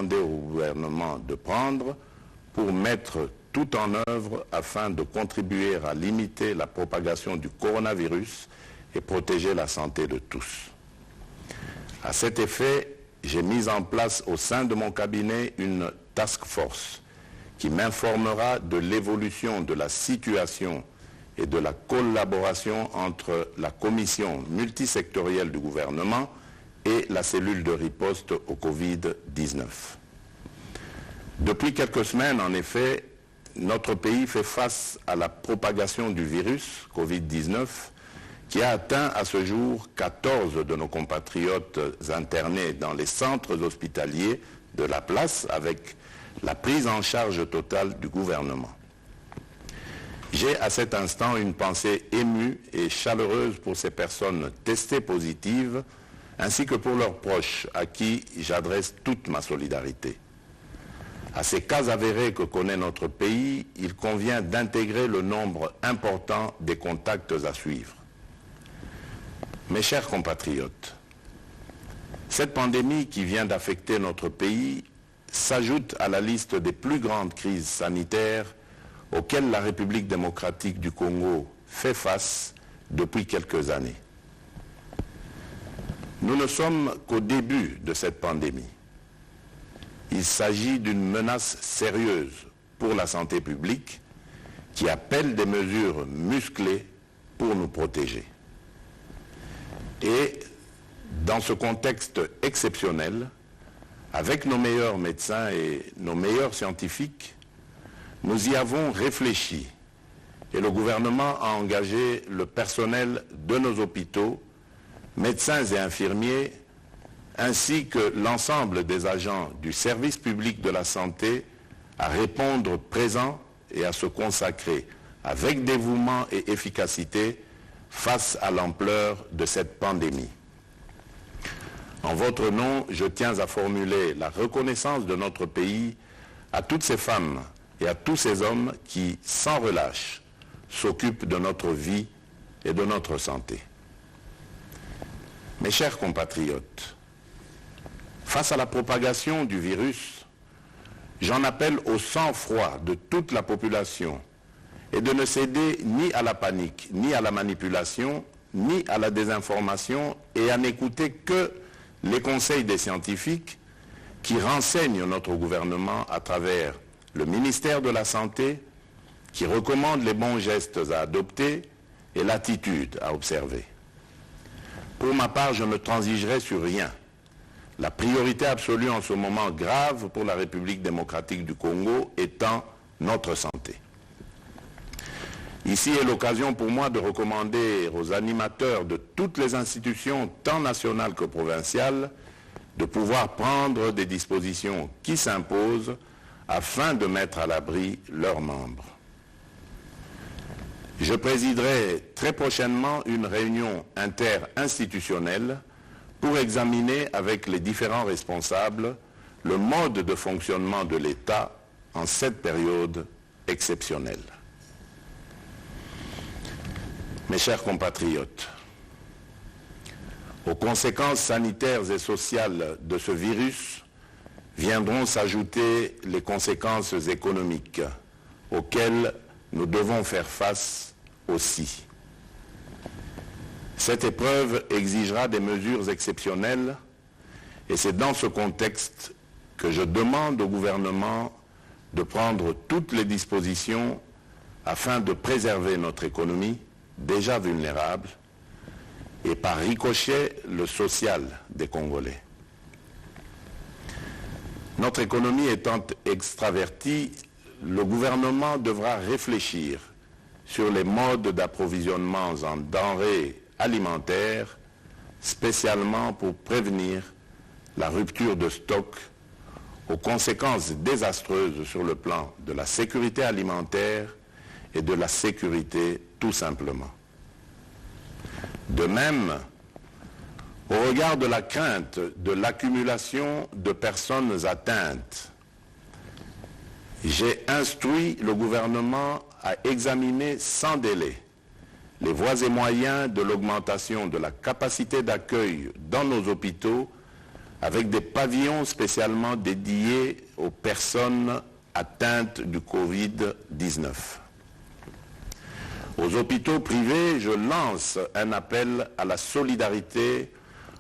demandé au gouvernement de prendre pour mettre tout en œuvre afin de contribuer à limiter la propagation du coronavirus et protéger la santé de tous. À cet effet, j'ai mis en place au sein de mon cabinet une task force qui m'informera de l'évolution de la situation et de la collaboration entre la commission multisectorielle du gouvernement et la cellule de riposte au Covid-19. Depuis quelques semaines, en effet, notre pays fait face à la propagation du virus Covid-19 qui a atteint à ce jour 14 de nos compatriotes internés dans les centres hospitaliers de la place avec la prise en charge totale du gouvernement. J'ai à cet instant une pensée émue et chaleureuse pour ces personnes testées positives ainsi que pour leurs proches à qui j'adresse toute ma solidarité. À ces cas avérés que connaît notre pays, il convient d'intégrer le nombre important des contacts à suivre. Mes chers compatriotes, cette pandémie qui vient d'affecter notre pays s'ajoute à la liste des plus grandes crises sanitaires auxquelles la République démocratique du Congo fait face depuis quelques années. Nous ne sommes qu'au début de cette pandémie. Il s'agit d'une menace sérieuse pour la santé publique qui appelle des mesures musclées pour nous protéger. Et dans ce contexte exceptionnel, avec nos meilleurs médecins et nos meilleurs scientifiques, nous y avons réfléchi et le gouvernement a engagé le personnel de nos hôpitaux, médecins et infirmiers, ainsi que l'ensemble des agents du service public de la santé à répondre présent et à se consacrer avec dévouement et efficacité face à l'ampleur de cette pandémie. En votre nom, je tiens à formuler la reconnaissance de notre pays à toutes ces femmes et à tous ces hommes qui, sans relâche, s'occupent de notre vie et de notre santé. Mes chers compatriotes, face à la propagation du virus, j'en appelle au sang-froid de toute la population et de ne céder ni à la panique, ni à la manipulation, ni à la désinformation et à n'écouter que les conseils des scientifiques qui renseignent notre gouvernement à travers le ministère de la Santé, qui recommande les bons gestes à adopter et l'attitude à observer. Pour ma part, je ne transigerai sur rien. La priorité absolue en ce moment grave pour la République démocratique du Congo étant notre santé. Ici est l'occasion pour moi de recommander aux animateurs de toutes les institutions, tant nationales que provinciales, de pouvoir prendre des dispositions qui s'imposent afin de mettre à l'abri leurs membres. Je présiderai très prochainement une réunion interinstitutionnelle pour examiner avec les différents responsables le mode de fonctionnement de l'État en cette période exceptionnelle. Mes chers compatriotes, aux conséquences sanitaires et sociales de ce virus viendront s'ajouter les conséquences économiques auxquelles nous devons faire face aussi. Cette épreuve exigera des mesures exceptionnelles et c'est dans ce contexte que je demande au gouvernement de prendre toutes les dispositions afin de préserver notre économie, déjà vulnérable, et par ricochet le social des Congolais. Notre économie étant extravertie, le gouvernement devra réfléchir sur les modes d'approvisionnement en denrées alimentaires, spécialement pour prévenir la rupture de stock aux conséquences désastreuses sur le plan de la sécurité alimentaire et de la sécurité tout simplement. De même, au regard de la crainte de l'accumulation de personnes atteintes, j'ai instruit le gouvernement à examiner sans délai les voies et moyens de l'augmentation de la capacité d'accueil dans nos hôpitaux avec des pavillons spécialement dédiés aux personnes atteintes du Covid-19. Aux hôpitaux privés, je lance un appel à la solidarité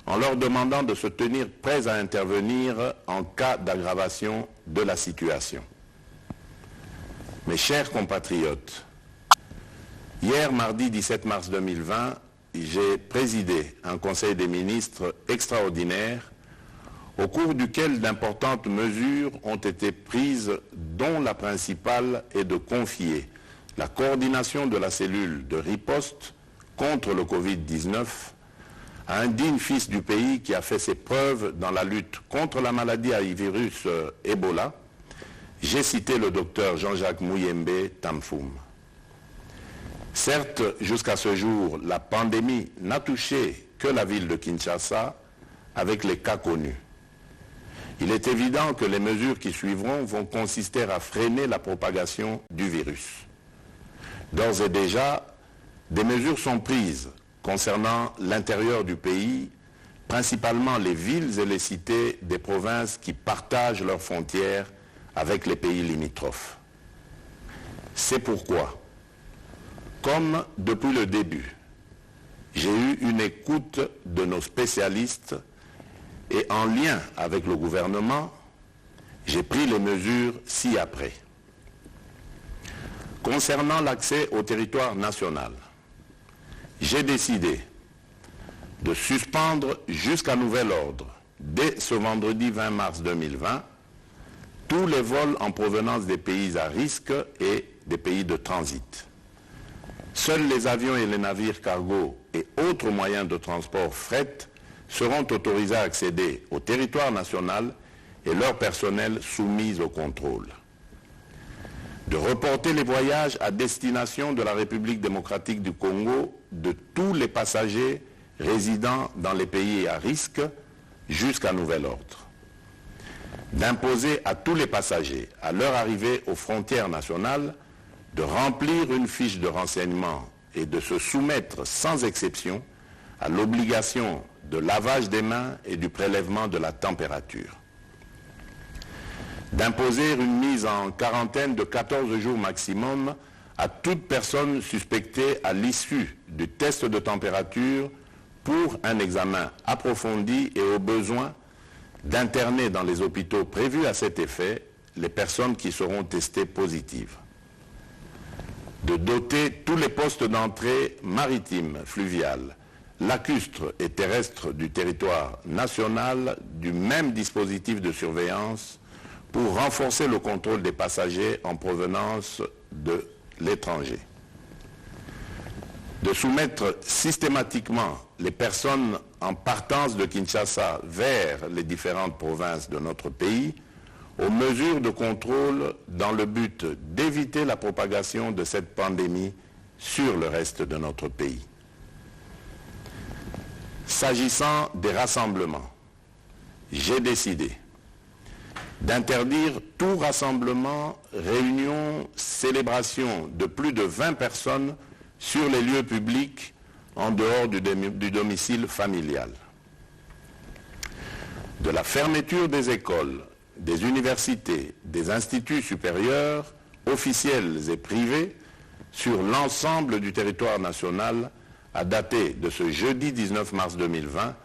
en leur demandant de se tenir prêts à intervenir en cas d'aggravation de la situation. Mes chers compatriotes, hier, mardi 17 mars 2020, j'ai présidé un Conseil des ministres extraordinaire au cours duquel d'importantes mesures ont été prises, dont la principale est de confier la coordination de la cellule de riposte contre le Covid-19 à un digne fils du pays qui a fait ses preuves dans la lutte contre la maladie à virus Ebola. J'ai cité le docteur Jean-Jacques Muyembe Tamfoum. Certes, jusqu'à ce jour, la pandémie n'a touché que la ville de Kinshasa avec les cas connus. Il est évident que les mesures qui suivront vont consister à freiner la propagation du virus. D'ores et déjà, des mesures sont prises concernant l'intérieur du pays, principalement les villes et les cités des provinces qui partagent leurs frontières avec les pays limitrophes. C'est pourquoi, comme depuis le début, j'ai eu une écoute de nos spécialistes et en lien avec le gouvernement, j'ai pris les mesures ci-après. Concernant l'accès au territoire national, j'ai décidé de suspendre jusqu'à nouvel ordre, dès ce vendredi 20 mars 2020, tous les vols en provenance des pays à risque et des pays de transit. Seuls les avions et les navires cargo et autres moyens de transport fret seront autorisés à accéder au territoire national et leur personnel soumis au contrôle. De reporter les voyages à destination de la République démocratique du Congo de tous les passagers résidant dans les pays à risque jusqu'à nouvel ordre. D'imposer à tous les passagers, à leur arrivée aux frontières nationales, de remplir une fiche de renseignement et de se soumettre sans exception à l'obligation de lavage des mains et du prélèvement de la température. D'imposer une mise en quarantaine de 14 jours maximum à toute personne suspectée à l'issue du test de température pour un examen approfondi et au besoin d'interner dans les hôpitaux prévus à cet effet les personnes qui seront testées positives. De doter tous les postes d'entrée maritimes, fluviales, lacustres et terrestres du territoire national du même dispositif de surveillance pour renforcer le contrôle des passagers en provenance de l'étranger. De soumettre systématiquement les personnes en partance de Kinshasa vers les différentes provinces de notre pays aux mesures de contrôle dans le but d'éviter la propagation de cette pandémie sur le reste de notre pays. S'agissant des rassemblements, j'ai décidé d'interdire tout rassemblement, réunion, célébration de plus de 20 personnes sur les lieux publics en dehors du domicile familial. De la fermeture des écoles, des universités, des instituts supérieurs, officiels et privés, sur l'ensemble du territoire national à dater de ce jeudi 19 mars 2020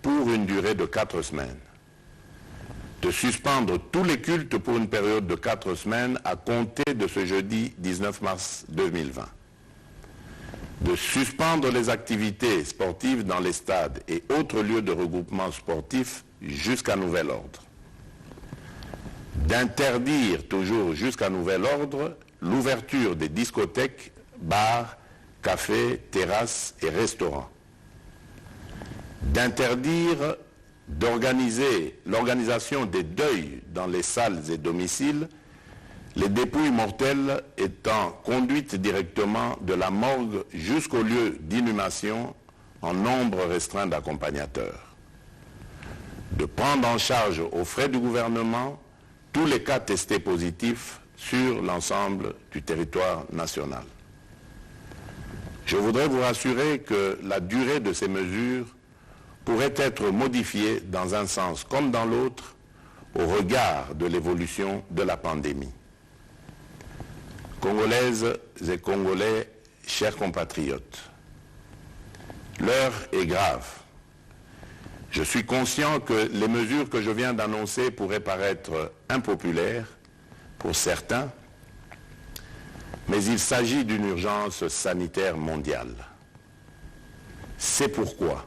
pour une durée de 4 semaines. De suspendre tous les cultes pour une période de 4 semaines à compter de ce jeudi 19 mars 2020. De suspendre les activités sportives dans les stades et autres lieux de regroupement sportif jusqu'à nouvel ordre. D'interdire, toujours jusqu'à nouvel ordre, l'ouverture des discothèques, bars, cafés, terrasses et restaurants. D'interdire d'organiser l'organisation des deuils dans les salles et domiciles, les dépouilles mortelles étant conduites directement de la morgue jusqu'au lieu d'inhumation en nombre restreint d'accompagnateurs. De prendre en charge aux frais du gouvernement tous les cas testés positifs sur l'ensemble du territoire national. Je voudrais vous rassurer que la durée de ces mesures pourrait être modifiée dans un sens comme dans l'autre au regard de l'évolution de la pandémie. Congolaises et Congolais, chers compatriotes, l'heure est grave. Je suis conscient que les mesures que je viens d'annoncer pourraient paraître impopulaires pour certains, mais il s'agit d'une urgence sanitaire mondiale. C'est pourquoi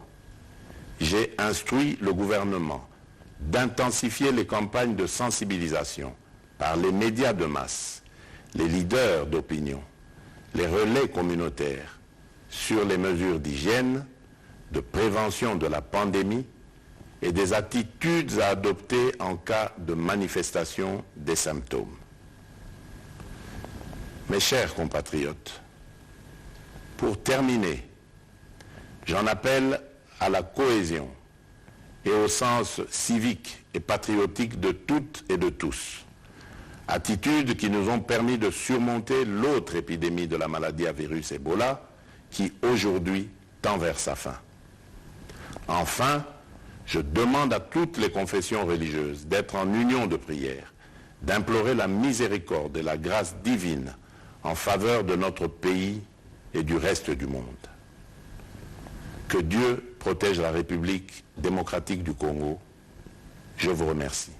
j'ai instruit le gouvernement d'intensifier les campagnes de sensibilisation par les médias de masse, les leaders d'opinion, les relais communautaires sur les mesures d'hygiène, de prévention de la pandémie et des attitudes à adopter en cas de manifestation des symptômes. Mes chers compatriotes, pour terminer, j'en appelle à la cohésion et au sens civique et patriotique de toutes et de tous, attitudes qui nous ont permis de surmonter l'autre épidémie de la maladie à virus Ebola qui aujourd'hui tend vers sa fin. Enfin, je demande à toutes les confessions religieuses d'être en union de prière, d'implorer la miséricorde et la grâce divine en faveur de notre pays et du reste du monde. Que Dieu protège la République démocratique du Congo. Je vous remercie.